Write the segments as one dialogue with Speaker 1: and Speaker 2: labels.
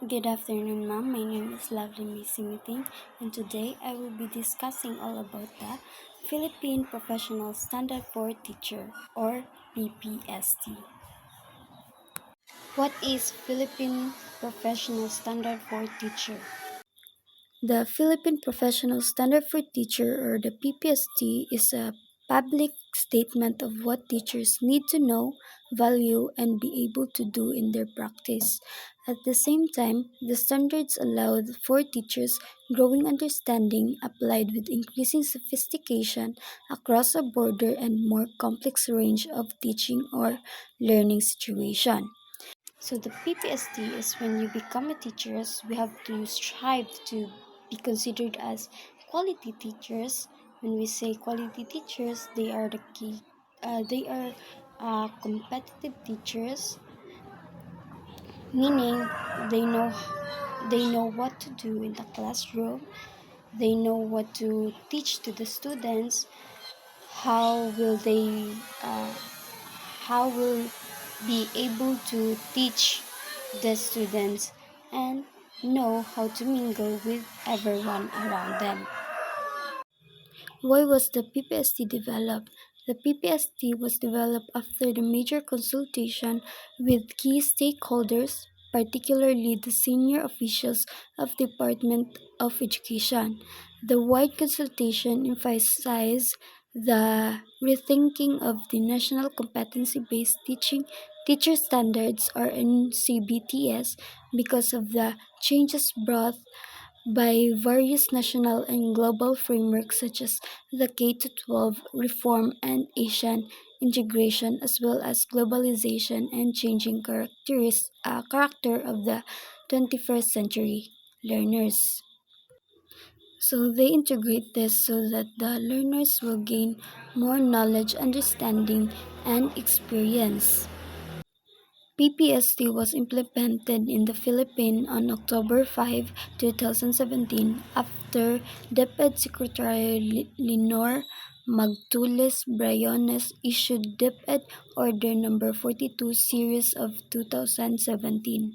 Speaker 1: Good afternoon, ma'am. My name is Lovely Missy Meeting, and today I will be discussing all about the Philippine Professional Standard for Teacher, or PPST. What is Philippine Professional Standard for Teacher? The Philippine Professional Standard for Teacher, or the PPST, is a public statement of what teachers need to know, value, and be able to do in their practice. At the same time, the standards allow for teachers growing understanding applied with increasing sophistication across a broader and more complex range of teaching or learning situation. So the PPST is when you become a teacher, we have to strive to be considered as quality teachers. When we say quality teachers, they are the key. They are competitive teachers, meaning they know they know what to do in the classroom. They know what to teach to the students. How will they? How will be able to teach the students and know how to mingle with everyone around them. Why was the PPST developed? The PPST was developed after the major consultation with key stakeholders, particularly the senior officials of Department of Education. The wide consultation emphasized the rethinking of the National Competency-Based Teacher Standards, or NCBTS, because of the changes brought by various national and global frameworks such as the K-12 reform and Asian integration, as well as globalization and changing character of the 21st century learners. So they integrate this so that the learners will gain more knowledge, understanding, and experience. PPST was implemented in the Philippines on October 5, 2017, after DepEd Secretary Lenore Magtulis Briones issued DepEd Order No. 42 Series of 2017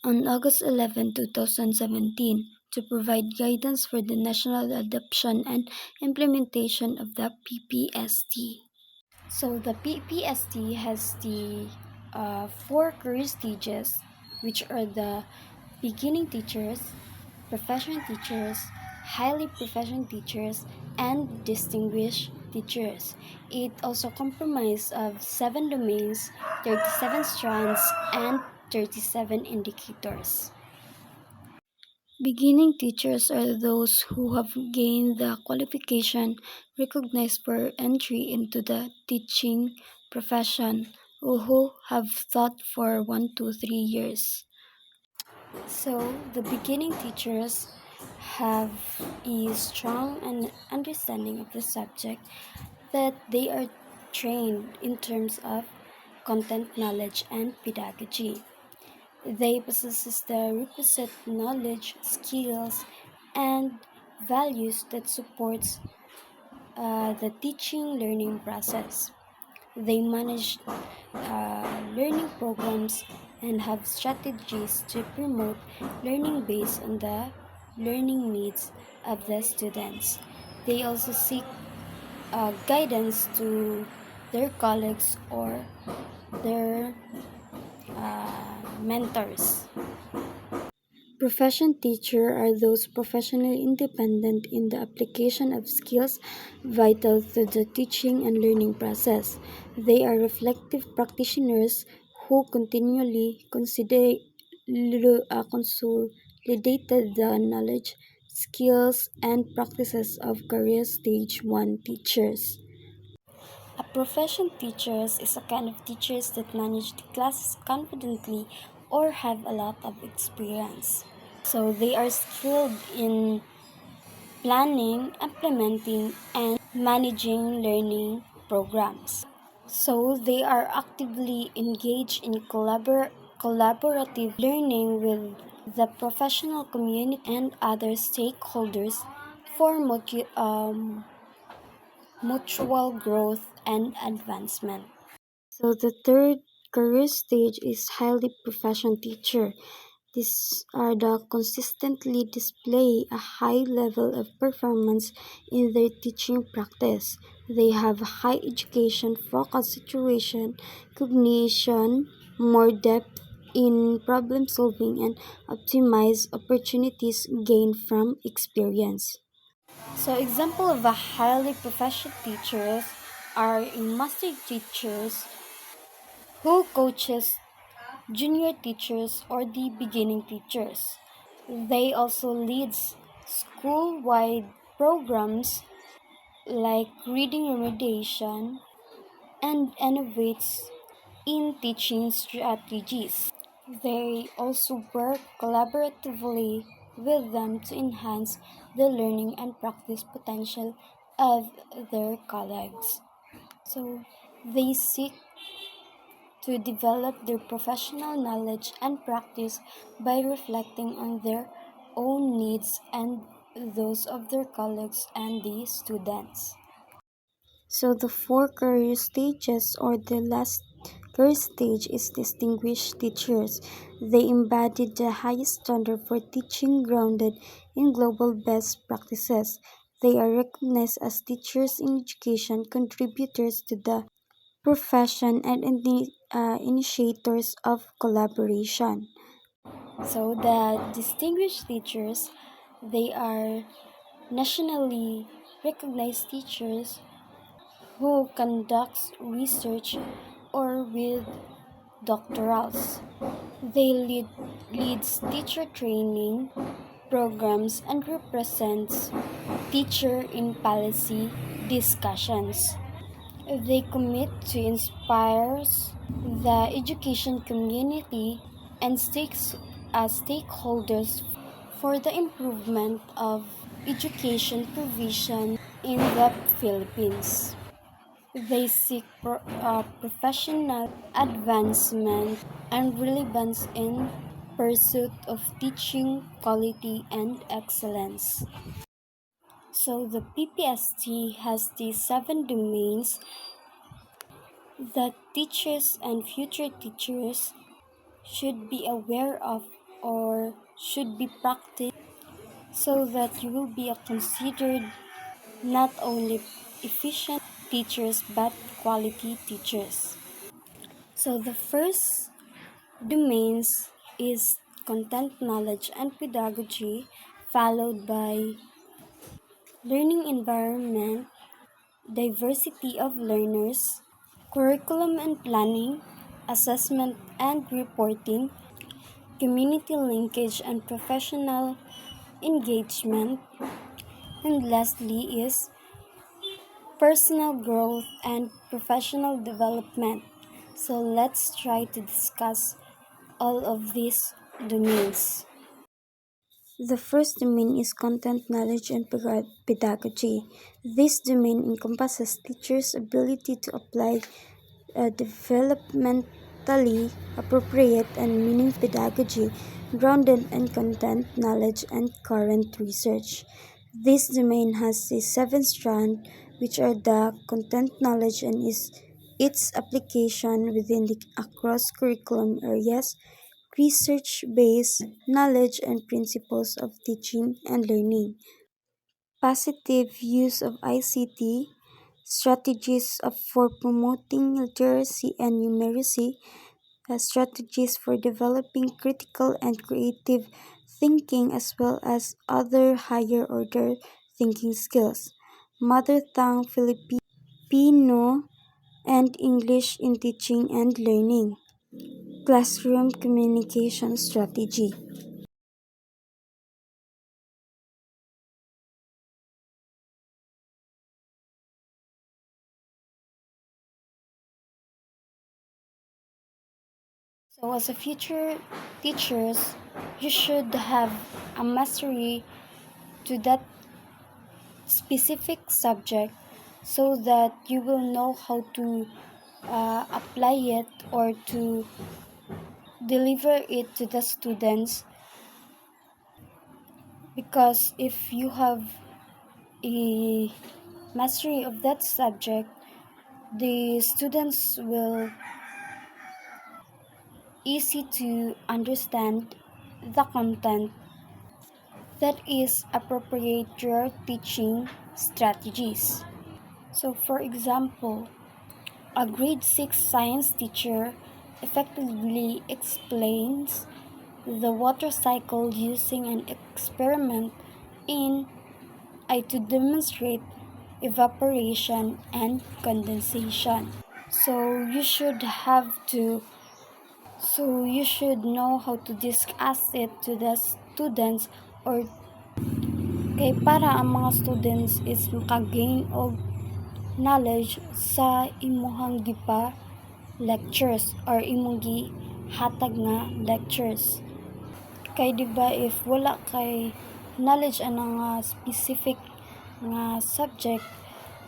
Speaker 1: on August 11, 2017, to provide guidance for the national adoption and implementation of the PPST. So the PPST has the four career stages, which are the beginning teachers, professional teachers, highly professional teachers, and distinguished teachers. It also comprises of 7 domains, 37 strands, and 37 indicators. Beginning teachers are those who have gained the qualification recognized for entry into the teaching profession, or who have taught for 1 to 3 years. So, the beginning teachers have a strong understanding of the subject, that they are trained in terms of content knowledge and pedagogy. They possess the requisite knowledge, skills, and values that supports the teaching learning process. They manage learning programs and have strategies to promote learning based on the learning needs of the students. They also seek guidance to their colleagues or their mentors. Profession teacher are those professionally independent in the application of skills vital to the teaching and learning process. They are reflective practitioners who continually consolidated the knowledge, skills, and practices of career stage 1 teachers. A profession teachers is a kind of teachers that manage the classes confidently or have a lot of experience. So they are skilled in planning, implementing, and managing learning programs. So they are actively engaged in collaborative learning with the professional community and other stakeholders for mutual growth and advancement. So the third career stage is highly professional teacher. These are the consistently display a high level of performance in their teaching practice. They have high education focus situation, cognition, more depth in problem solving and optimize opportunities gained from experience. So example of a highly professional teachers are a master teachers who coaches junior teachers or the beginning teachers. They also leads school-wide programs like reading remediation and innovates in teaching strategies. They also work collaboratively with them to enhance the learning and practice potential of their colleagues. So they seek to develop their professional knowledge and practice by reflecting on their own needs and those of their colleagues and the students. So the four career stages or the last career stage is distinguished teachers. They embody the highest standard for teaching grounded in global best practices. They are recognized as teachers in education, contributors to the profession, and initiators of collaboration. So the distinguished teachers, they are nationally recognized teachers who conducts research or with doctorals. They leads teacher training programs and represents teacher in policy discussions. They commit to inspire the education community and stakeholders for the improvement of education provision in the Philippines. They seek professional advancement and relevance in pursuit of teaching quality and excellence. So the PPST has the seven domains that teachers and future teachers should be aware of or should be practiced so that you will be considered not only efficient teachers but quality teachers. So the first domains is content knowledge and pedagogy, followed by learning environment, diversity of learners, curriculum and planning, assessment and reporting, community linkage and professional engagement, and lastly is personal growth and professional development. So let's try to discuss all of these domains. The first domain is content knowledge and pedagogy. This domain encompasses teachers' ability to apply developmentally appropriate and meaningful pedagogy grounded in content knowledge and current research. This domain has a seven strands, which are the content knowledge and its application within the across curriculum areas, research-based knowledge and principles of teaching and learning, positive use of ICT, strategies for promoting literacy and numeracy, strategies for developing critical and creative thinking as well as other higher order thinking skills, mother tongue Filipino and English in teaching and learning, classroom communication strategy. So as a future teachers, you should have a mastery to that specific subject so that you will know how to apply it or to deliver it to the students, because if you have a mastery of that subject, the students will easy to understand the content that is appropriate to your teaching strategies. So, for example, a grade 6 science teacher effectively explains the water cycle using an experiment in to demonstrate evaporation and condensation. So you should know how to discuss it to the students or kay para ang mga students is makagain og knowledge sa imuhang gipa lectures or imong gihatag nga lectures. Kay diba if wala kay knowledge ana nga specific nga subject,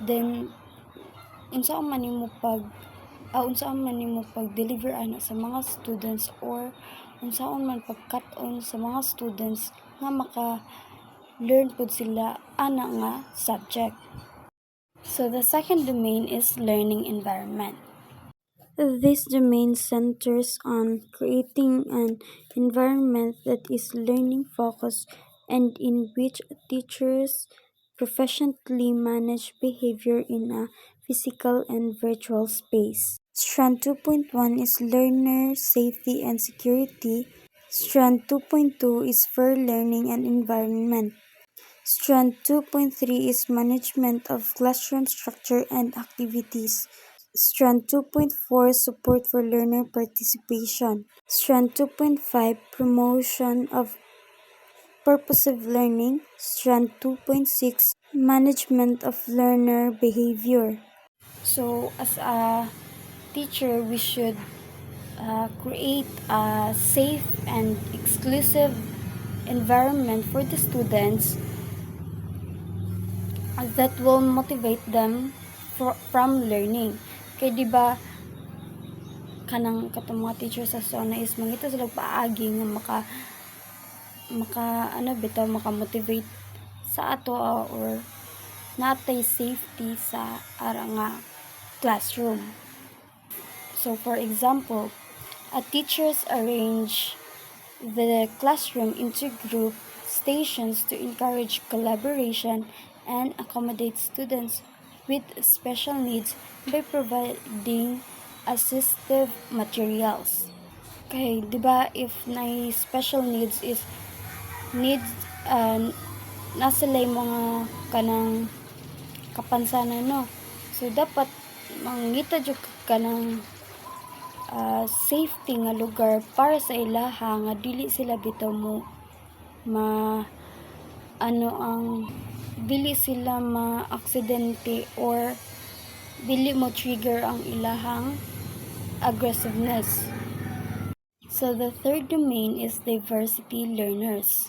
Speaker 1: then unsaon man nimo pag-deliver ana sa mga students or unsaon man pagkat-on sa mga students nga maka-learn pud sila ana nga subject. So the second domain is learning environment. This domain centers on creating an environment that is learning focused and in which teachers professionally manage behavior in a physical and virtual space. Strand 2.1 is learner safety and security. Strand 2.2 is for learning and environment. Strand 2.3 is management of classroom structure and activities. Strand 2.4 support for learner participation. Strand 2.5 promotion of purposive learning. Strand 2.6 management of learner behavior. So as a teacher, we should create a safe and exclusive environment for the students that will motivate them from learning. Kay di ba kanang katong mga teacher sa zona is mangita sila paagi nga maka-motivate sa ato or natay safety sa ara nga classroom. So for example, teachers arrange the classroom into group stations to encourage collaboration and accommodate students with special needs by providing assistive materials. Okay, di ba if na special needs is needs nasa lay mga kanang kapansanan no. So dapat mangita jud kanang safety nga lugar para sa ilaha nga dili sila bitaw mo dili sila ma-aksidente or dili mo trigger ang ilahang aggressiveness. So the third domain is diversity learners.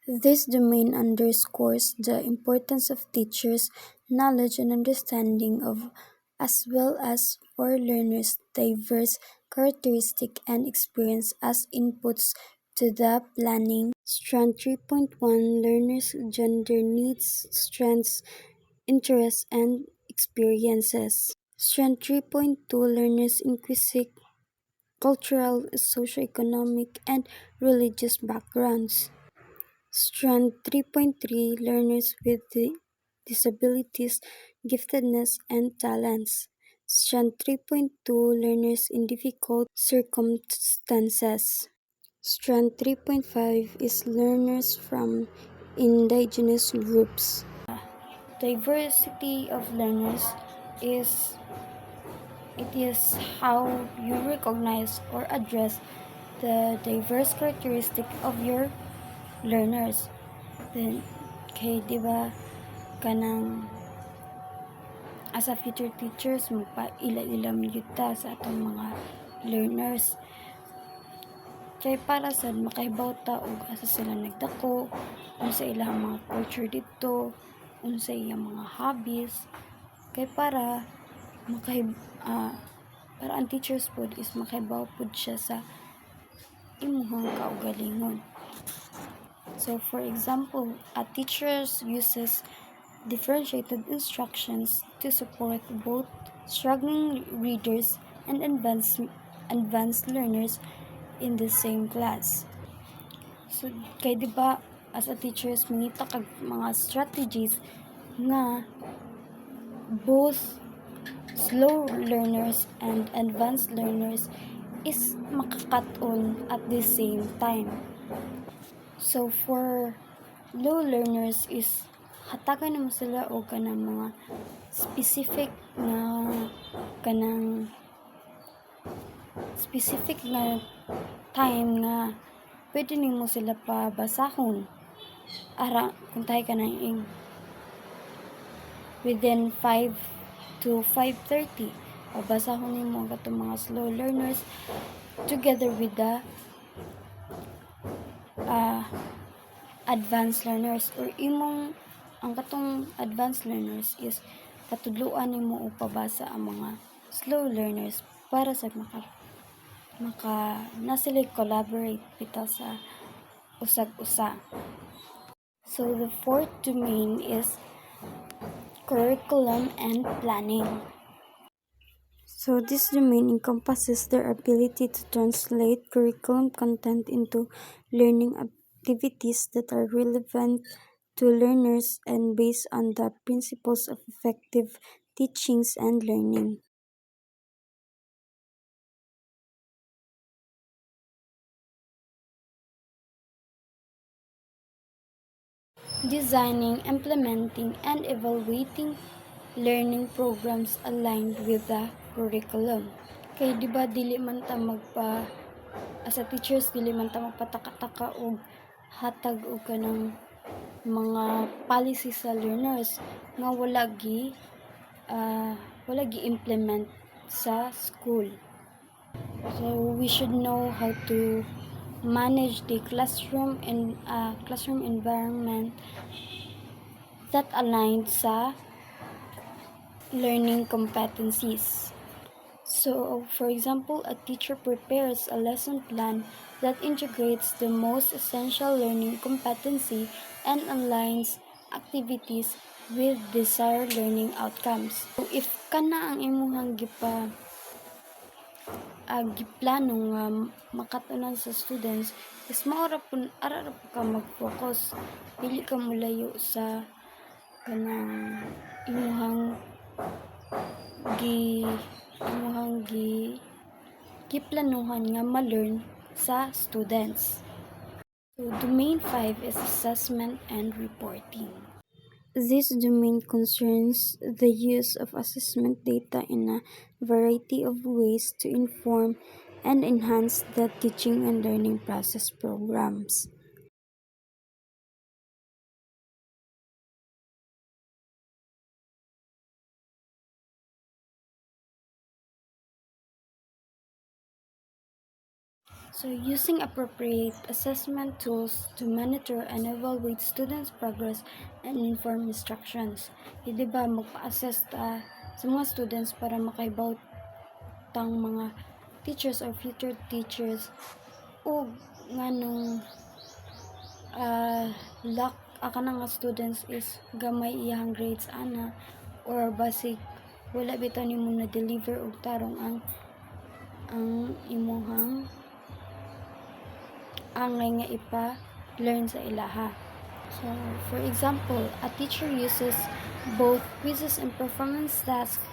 Speaker 1: This domain underscores the importance of teachers' knowledge and understanding of as well as for learners' diverse characteristics and experience as inputs to the planning. Strand 3.1 learners' gender needs, strengths, interests, and experiences. Strand 3.2 learners' linguistic, cultural, socioeconomic, and religious backgrounds. Strand 3.3 learners with disabilities, giftedness, and talents. Strand 3.2 learners in difficult circumstances. Strand 3.5 is learners from indigenous groups. Diversity of learners is how you recognize or address the diverse characteristic of your learners. Then kay di ba kanang as a future teachers magpaila-ilam yuta sa atong mga learners kay para sad makahibaw ta og asa sila nagdako, unsa ilang mga culture dito, unsa iyang mga hobbies, kay para ang teachers pod is makahibaw pod siya sa imuhang kaugalingon. So for example, a teacher uses differentiated instructions to support both struggling readers and advanced learners in the same class. So kay di ba as a teachers mangita kag mga strategies nga both slow learners and advanced learners is makakat-on at the same time. So for low learners is hatagan naman sila o kanang mga specific na kanang specific na time nga pwede nimo sila pabasahon ara kung tayo ka ng within 5 to 5:30 pabasahon nimo katong mga slow learners together with the advanced learners or imong ang katong advanced learners is patudluan nimo og pabasa ang mga slow learners para sa maka na sila collaborate bitaw sa usag-usa. So the fourth domain is curriculum and planning. So this domain encompasses their ability to translate curriculum content into learning activities that are relevant to learners and based on the principles of effective teachings and learning. Designing, implementing, and evaluating learning programs aligned with the curriculum. Kay di ba dili man ta as a teachers dili man ta magpataka-taka og hatag og kanang mga policy sa learners nga wala gi implement sa school. So we should know how to manage the classroom environment that aligned sa learning competencies. So, for example, a teacher prepares a lesson plan that integrates the most essential learning competency and aligns activities with desired learning outcomes. So, if kana ang imuhang giplano nga makatunan sa students, is ara po ka mag-focus. Dili ka mulayo sa kanang imuhang giplanuhan nga ma-learn sa students. So, domain 5 is assessment and reporting. This domain concerns the use of assessment data in a variety of ways to inform and enhance the teaching and learning process programs. So, using appropriate assessment tools to monitor and evaluate students' progress and inform instructions. Di ba magpa-assess ta sa mga students para makaibaw tang mga teachers or future teachers o nganong lack aka nga students is gamay iyang grades ana or basic wala bitaw nimo na deliver og tarong ang imuhang angay nga ipa-learn sa ilaha. So, for example, a teacher uses both quizzes and performance tasks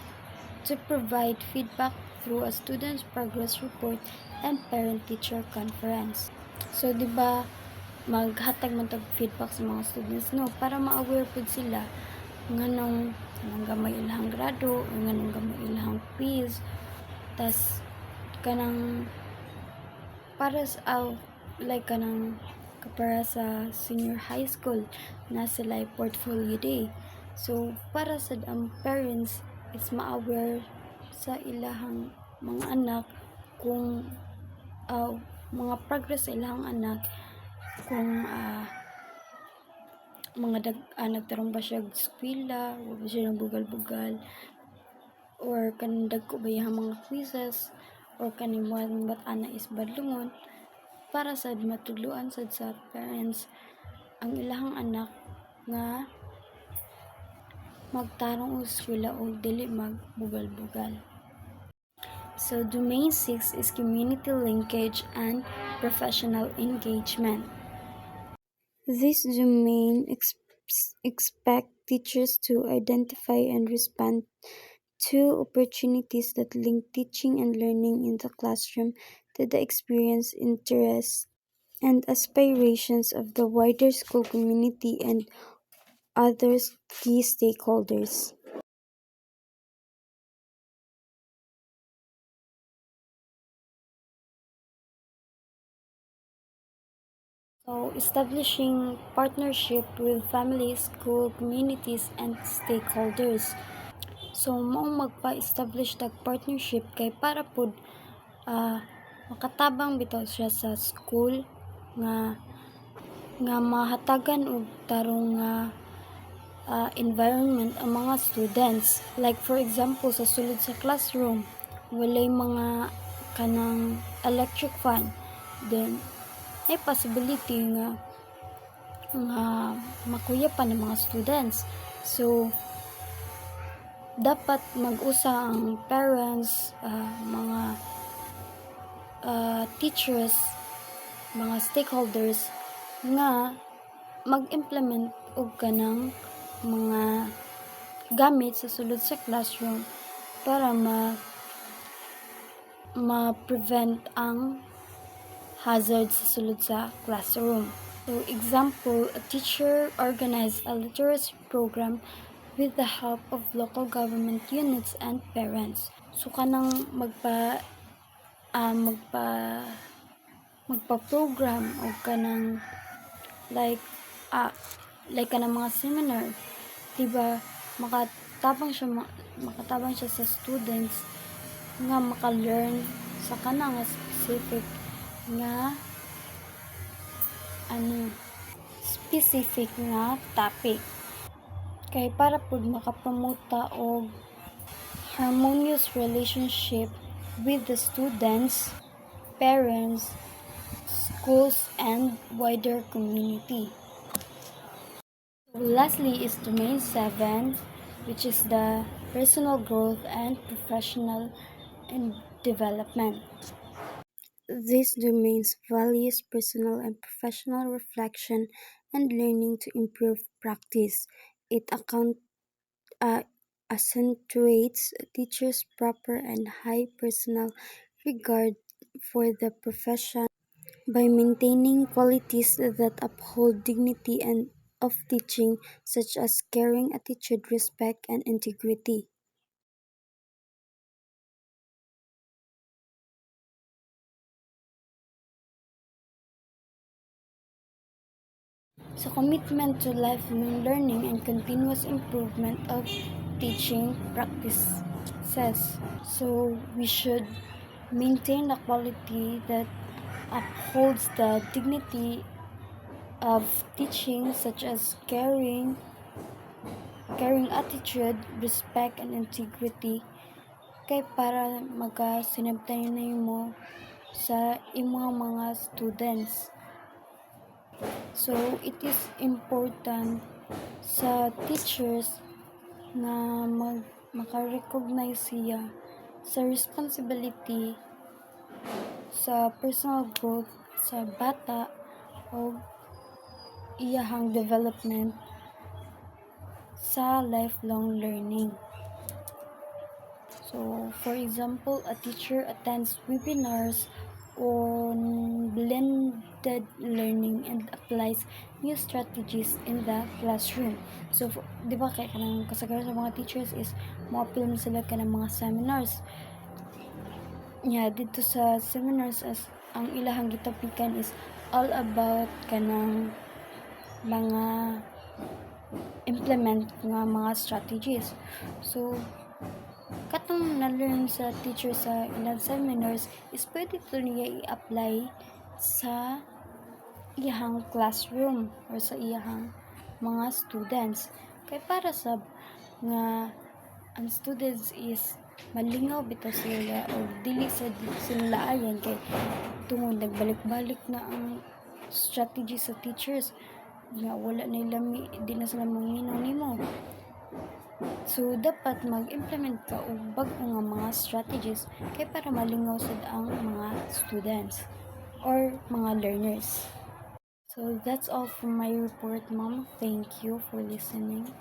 Speaker 1: to provide feedback through a student's progress report and parent-teacher conference. So, di ba, maghatag man tag feedback sa mga students, no? Para ma-aware po sila nganong gamay ilahang grado, o nganong gamay ilahang quiz, tas kanang para sa like kanang para sa senior high school na sila portfolio day. So para sa parents is ma-aware sa ilahang mga anak kung mga progress sa ilahang anak kung mga nagtarong ba siya eskwela o ba siya bugal-bugal or kanang dagko ba yung mga quizzes or kanimuan ba't ana is badlungon para sa matudluan sad sa parents ang ilahang anak nga magtarong og eskwela o dili magbugal-bugal. So domain 6 is community linkage and professional engagement. This domain expect teachers to identify and respond to opportunities that link teaching and learning in the classroom to the experience, interests, and aspirations of the wider school community and other key stakeholders. So, establishing partnership with families, school communities, and stakeholders. So, maong magpa-establish tag partnership kay para pud makatabang bitaw siya sa school nga mahatagan og tarong environment ang mga students. Like for example, sa sulod sa classroom, walay mga kanang electric fan. Then, ay possibility nga makuya pa ng mga students. So, dapat mag-usa ang parents, mga teachers, mga stakeholders nga mag-implement og kanang mga gamit sa sulod sa classroom para ma-prevent ang hazard sa sulod sa classroom. So, example, a teacher organized a literacy program with the help of local government units and parents. So, kanang magpa-program o kanang like kanang mga seminar, diba, makatabang siya sa students nga maka-learn sa kanang specific nga topic kay para pud makapromota og harmonious relationship with the students, parents, schools, and wider community. Lastly is domain 7, which is the personal growth and professional and development. This domains values personal and professional reflection and learning to improve practice. It accentuates teachers' proper and high personal regard for the profession by maintaining qualities that uphold dignity and of teaching, such as caring attitude, respect, and integrity. So, commitment to lifelong learning and continuous improvement of teaching practices. So, we should maintain a quality that upholds the dignity of teaching, such as caring attitude, respect, and integrity, kay para magkasinabtayan na mo sa imong mga students. So, it is important sa teachers na maka-recognize siya sa responsibility sa personal growth sa bata o iyahang development sa lifelong learning. So, for example, a teacher attends webinars on blended learning and applies new strategies in the classroom. So, di ba kaya kanang kasagaran sa mga teachers is mo-apply sila ka ng mga seminars. Dito sa seminars as ang ilahang gitopikan is all about kanang mga implement nga mga strategies. So, katong na-learn sa teacher sa ilang seminars is pwede to niya i-apply sa iyahang classroom or sa iyahang mga students. Kay para sa nga ang students is malingaw bitaw sila o dili sa sila ayan kay tungod nagbalik-balik na ang strategy sa teachers nga wala na ilami di na sila manginaw nimo. So, dapat mag-implement ka og bag-o nga mga strategies kay para malingaw sad ang mga students or mga learners. So that's all from my report, Mom. Thank you for listening.